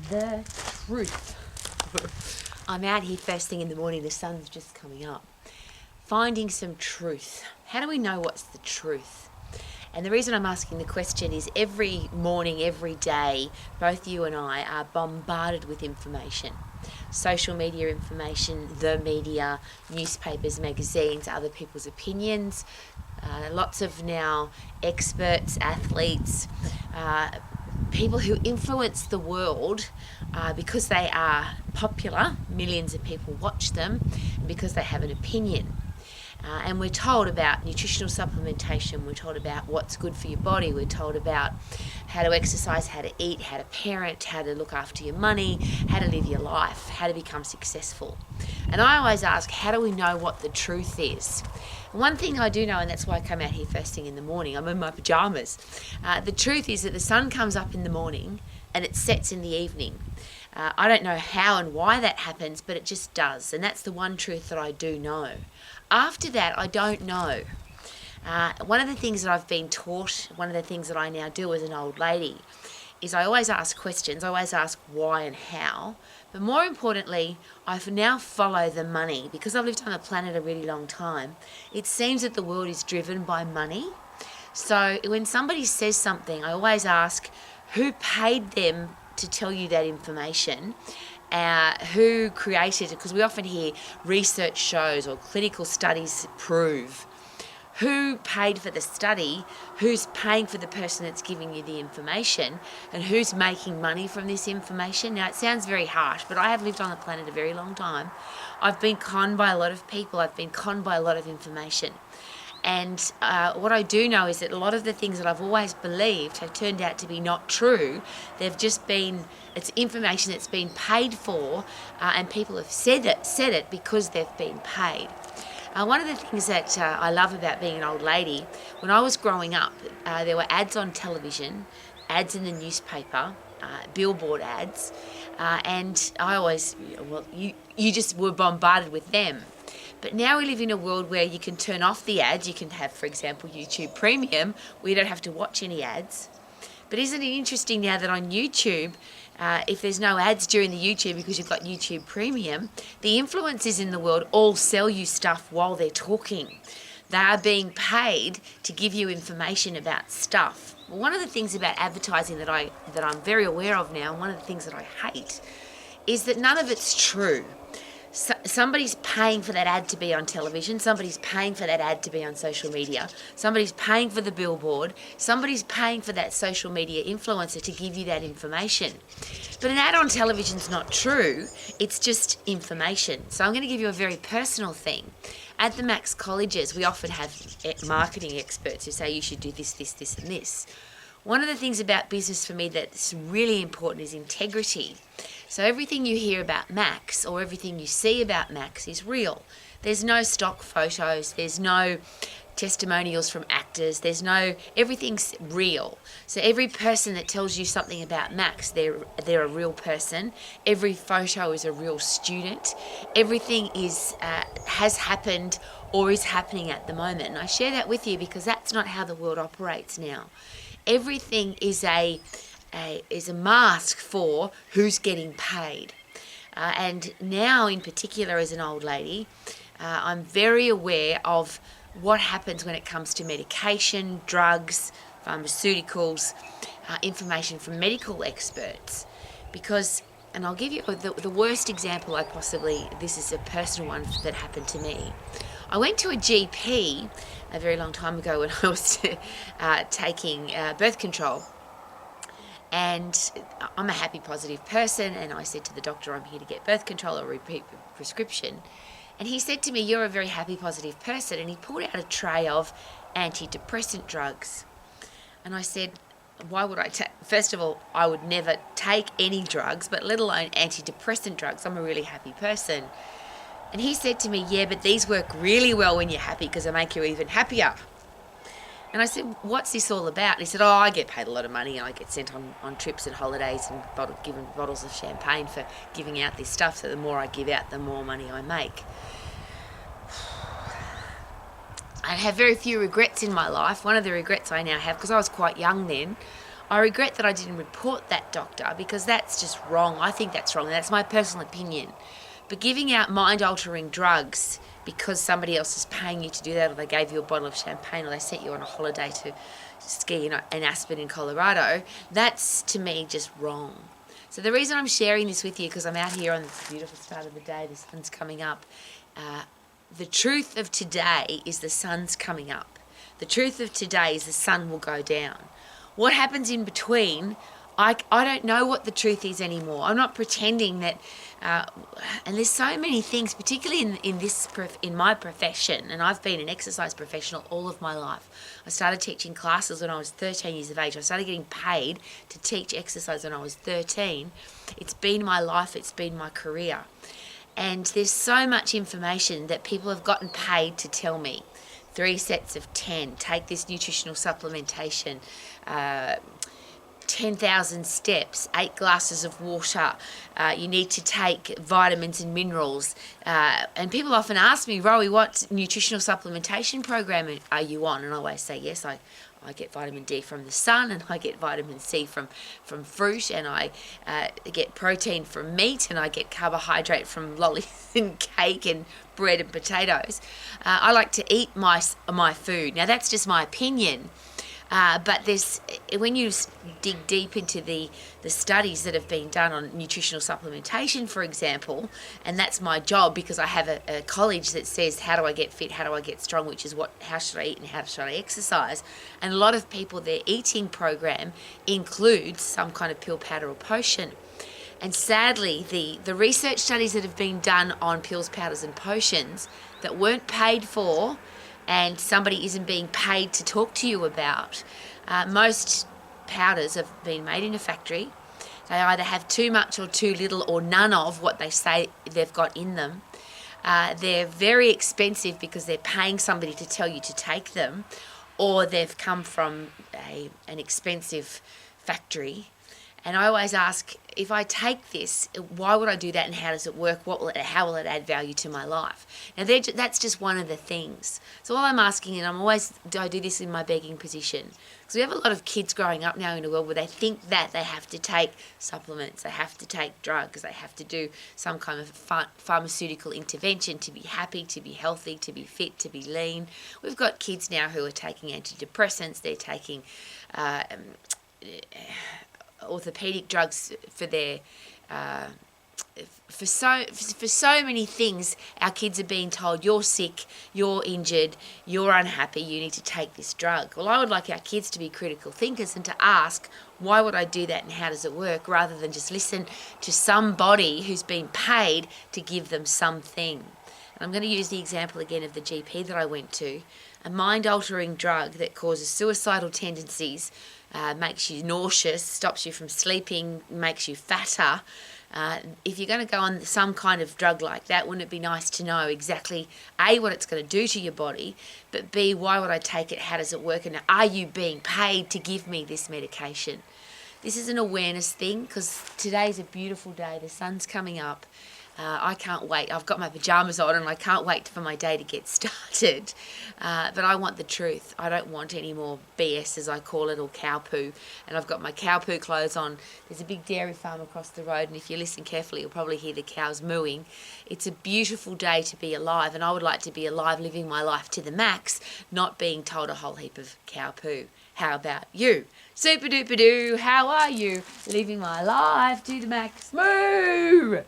the truth. I'm out here first thing in the morning, the sun's just coming up. Finding some truth. How do we know what's the truth? And the reason I'm asking the question is every morning, every day, both you and I are bombarded with information. Social media information, the media, newspapers, magazines, other people's opinions, lots of now experts, athletes, people who influence the world because they are popular, millions of people watch them, and because they have an opinion. And we're told about nutritional supplementation, we're told about what's good for your body, we're told about how to exercise, how to eat, how to parent, how to look after your money, how to live your life, how to become successful. And I always ask, how do we know what the truth is? One thing I do know, and that's why I come out here first thing in the morning, I'm in my pyjamas. The truth is that the sun comes up in the morning and it sets in the evening. I don't know how and why that happens, but it just does. And that's the one truth that I do know. After that, I don't know. One of the things that I've been taught, one of the things that I now do as an old lady, is I always ask questions. I always ask why and how. But more importantly, I now follow the money. Because I've lived on the planet a really long time, it seems that the world is driven by money. So when somebody says something, I always ask who paid them to tell you that information, who created it, because we often hear research shows or clinical studies prove. Who paid for the study, who's paying for the person that's giving you the information, and who's making money from this information. Now, it sounds very harsh, but I have lived on the planet a very long time. I've been conned by a lot of people. I've been conned by a lot of information. And what I do know is that a lot of the things that I've always believed have turned out to be not true. They've just been, it's information that's been paid for, and people have said it because they've been paid. One of the things that I love about being an old lady, when I was growing up, there were ads on television, ads in the newspaper, billboard ads, and I always, you just were bombarded with them. But now we live in a world where you can turn off the ads. You can have, for example, YouTube Premium, where you don't have to watch any ads. But isn't it interesting now that on YouTube, if there's no ads during the YouTube because you've got YouTube Premium, the influencers in the world all sell you stuff while they're talking. They are being paid to give you information about stuff. Well, one of the things about advertising that I'm very aware of now, and one of the things that I hate, is that none of it's true. Somebody's paying for that ad to be on television, somebody's paying for that ad to be on social media, somebody's paying for the billboard, somebody's paying for that social media influencer to give you that information. But an ad on television's not true, it's just information. So I'm going to give you a very personal thing. At the Max colleges, we often have marketing experts who say you should do this, this, this and this. One of the things about business for me that's really important is integrity. So everything you hear about Max or everything you see about Max is real. There's no stock photos, there's no testimonials from actors, everything's real. So every person that tells you something about Max, they're a real person. Every photo is a real student. Everything has happened or is happening at the moment. And I share that with you because that's not how the world operates now. Everything is a mask for who's getting paid. And now in particular as an old lady, I'm very aware of what happens when it comes to medication, drugs, pharmaceuticals, information from medical experts. Because, and I'll give you the worst example this is a personal one that happened to me. I went to a GP a very long time ago when I was taking birth control. And I'm a happy, positive person, and I said to the doctor, I'm here to get birth control or repeat prescription. And he said to me, you're a very happy, positive person, and he pulled out a tray of antidepressant drugs. And I said, why would I take, first of all, I would never take any drugs, but let alone antidepressant drugs. I'm a really happy person. And he said to me, yeah, but these work really well when you're happy because they make you even happier. And I said, what's this all about? And he said, I get paid a lot of money and I get sent on trips and holidays and given bottles of champagne for giving out this stuff. So the more I give out, the more money I make. I have very few regrets in my life. One of the regrets I now have, because I was quite young then, I regret that I didn't report that doctor because that's just wrong. I think that's wrong. That's my personal opinion. But giving out mind-altering drugs because somebody else is paying you to do that, or they gave you a bottle of champagne, or they sent you on a holiday to ski in Aspen in Colorado, that's to me just wrong. So the reason I'm sharing this with you, because I'm out here on this beautiful start of the day, the sun's coming up. The truth of today is the sun's coming up. The truth of today is the sun will go down. What happens in between, I don't know what the truth is anymore. I'm not pretending that, and there's so many things, particularly in my profession, and I've been an exercise professional all of my life. I started teaching classes when I was 13 years of age. I started getting paid to teach exercise when I was 13. It's been my life, it's been my career. And there's so much information that people have gotten paid to tell me. 3 sets of 10, take this nutritional supplementation, 10,000 steps, 8 glasses of water, you need to take vitamins and minerals. And people often ask me, Rowie, what nutritional supplementation program are you on? And I always say, yes, I get vitamin D from the sun, and I get vitamin C from fruit, and I get protein from meat, and I get carbohydrate from lollies and cake and bread and potatoes. I like to eat my food. Now, that's just my opinion. But when you dig deep into the studies that have been done on nutritional supplementation, for example, and that's my job because I have a college that says, how do I get fit, how do I get strong, which is how should I eat and how should I exercise. And a lot of people, their eating program includes some kind of pill, powder or potion. And sadly, the research studies that have been done on pills, powders and potions that weren't paid for, and somebody isn't being paid to talk to you about. Most powders have been made in a factory. They either have too much or too little or none of what they say they've got in them. They're very expensive because they're paying somebody to tell you to take them, or they've come from an expensive factory. And I always ask, if I take this, why would I do that and how does it work? How will it add value to my life? Now, that's just one of the things. So all I'm asking, and I do this in my begging position, because we have a lot of kids growing up now in a world where they think that they have to take supplements, they have to take drugs, they have to do some kind of pharmaceutical intervention to be happy, to be healthy, to be fit, to be lean. We've got kids now who are taking antidepressants, they're taking orthopedic drugs for their for so many things. Our kids are being told, you're sick, you're injured, you're unhappy, you need to take this drug. Well, I would like our kids to be critical thinkers and to ask, why would I do that and how does it work, rather than just listen to somebody who's been paid to give them something. And I'm going to use the example again of the GP that I went to. A mind-altering drug that causes suicidal tendencies, makes you nauseous, stops you from sleeping, makes you fatter. If you're going to go on some kind of drug like that, wouldn't it be nice to know exactly, A, what it's going to do to your body, but B, why would I take it, how does it work, and are you being paid to give me this medication? This is an awareness thing, because today's a beautiful day, the sun's coming up. I can't wait. I've got my pajamas on and I can't wait for my day to get started. But I want the truth. I don't want any more BS, as I call it, or cow poo. And I've got my cow poo clothes on. There's a big dairy farm across the road, and if you listen carefully, you'll probably hear the cows mooing. It's a beautiful day to be alive, and I would like to be alive, living my life to the max, not being told a whole heap of cow poo. How about you? Super duper doo, how are you? Living my life to the max. Moo!